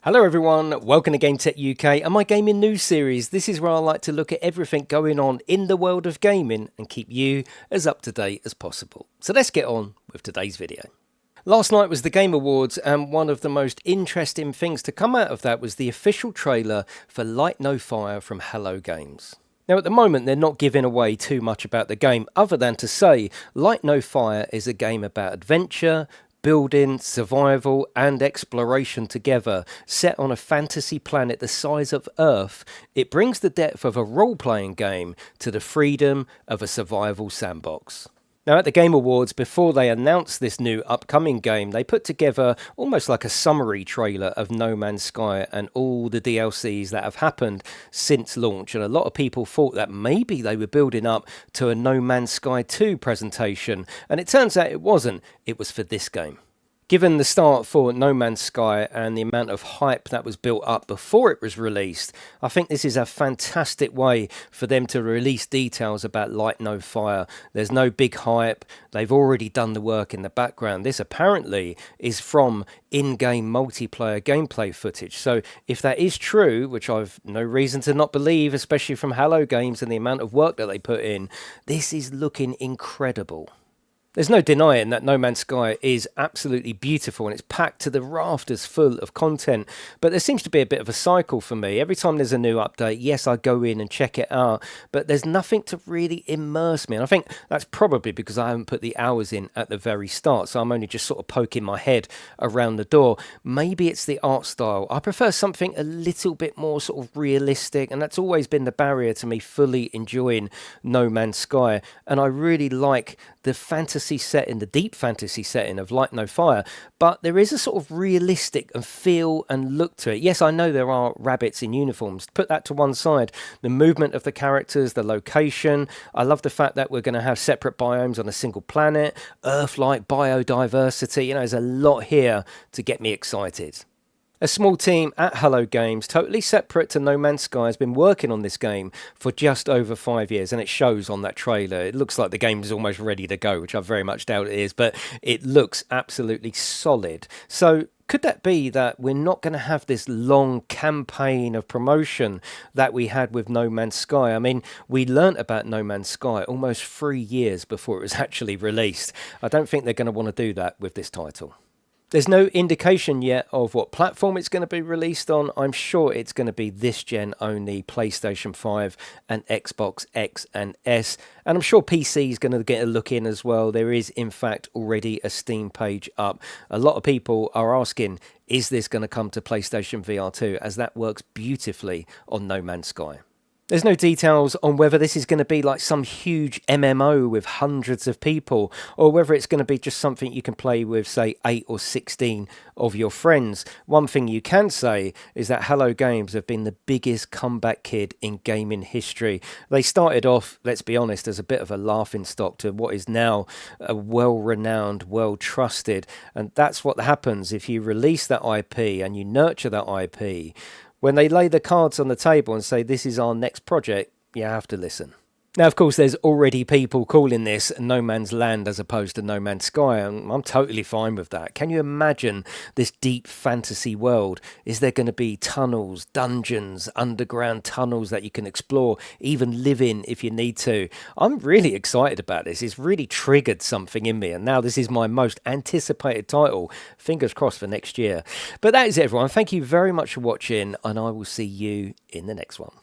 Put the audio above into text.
Hello everyone, welcome to GametechUK and my gaming news series. This is where I like to look at everything going on in the world of gaming and keep you as up to date as possible. So let's get on with today's video. Last night was the Game Awards, and one of the most interesting things to come out of that was the official trailer for Light No Fire from Hello Games. Now at the moment they're not giving away too much about the game other than to say Light No Fire is a game about adventure, building, survival and exploration together, set on a fantasy planet the size of Earth. It brings the depth of a role-playing game to the freedom of a survival sandbox. Now at the Game Awards, before they announced this new upcoming game, they put together almost like a summary trailer of No Man's Sky and all the DLCs that have happened since launch. And a lot of people thought that maybe they were building up to a No Man's Sky 2 presentation. And it turns out it wasn't. It was for this game. Given the start for No Man's Sky and the amount of hype that was built up before it was released, I think this is a fantastic way for them to release details about Light No Fire. There's no big hype. They've already done the work in the background. This apparently is from in-game multiplayer gameplay footage. So if that is true, which I've no reason to not believe, especially from Hello Games and the amount of work that they put in, this is looking incredible. There's no denying that No Man's Sky is absolutely beautiful and it's packed to the rafters full of content, but there seems to be a bit of a cycle for me. Every time there's a new update, yes, I go in and check it out, but there's nothing to really immerse me. And I think that's probably because I haven't put the hours in at the very start, so I'm only just sort of poking my head around the door. Maybe it's the art style. I prefer something a little bit more sort of realistic, and that's always been the barrier to me fully enjoying No Man's Sky. And I really like the fantasy setting, the deep fantasy setting of Light No Fire, but there is a sort of realistic and feel and look to it. Yes, I know there are rabbits in uniforms. Put that to one side. The movement of the characters, the location. I love the fact that we're going to have separate biomes on a single planet, Earth-like biodiversity. You know, there's a lot here to get me excited. A small team at Hello Games, totally separate to No Man's Sky, has been working on this game for just over 5 years, and it shows on that trailer. It looks like the game is almost ready to go, which I very much doubt it is, but it looks absolutely solid. So could that be that we're not going to have this long campaign of promotion that we had with No Man's Sky? I mean, we learnt about No Man's Sky almost 3 years before it was actually released. I don't think they're going to want to do that with this title. There's no indication yet of what platform it's going to be released on. I'm sure it's going to be this gen only, PlayStation 5 and Xbox X and S. And I'm sure PC is going to get a look in as well. There is, in fact, already a Steam page up. A lot of people are asking, is this going to come to PlayStation VR 2? As that works beautifully on No Man's Sky. There's no details on whether this is going to be like some huge MMO with hundreds of people, or whether it's going to be just something you can play with, say, 8 or 16 of your friends. One thing you can say is that Hello Games have been the biggest comeback kid in gaming history. They started off, let's be honest, as a bit of a laughingstock to what is now a well-renowned, well-trusted, and that's what happens if you release that IP and you nurture that IP. When they lay the cards on the table and say, this is our next project, you have to listen. Now, of course, there's already people calling this No Man's Land as opposed to No Man's Sky, and I'm totally fine with that. Can you imagine this deep fantasy world? Is there going to be tunnels, dungeons, underground tunnels that you can explore, even live in if you need to? I'm really excited about this. It's really triggered something in me, and now this is my most anticipated title. Fingers crossed for next year. But that is it, everyone. Thank you very much for watching, and I will see you in the next one.